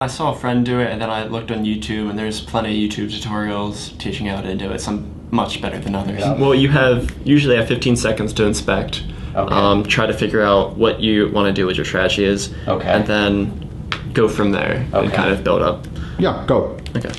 I saw a friend do it, and then I looked on YouTube, and there's plenty of YouTube tutorials teaching how to do it. Some much better than others. Yeah. Well, you usually have 15 seconds to inspect. Okay. Try to figure out what you want to do, what your strategy is. Okay. And then go from there and Okay. kind of build up. Yeah, go. Okay.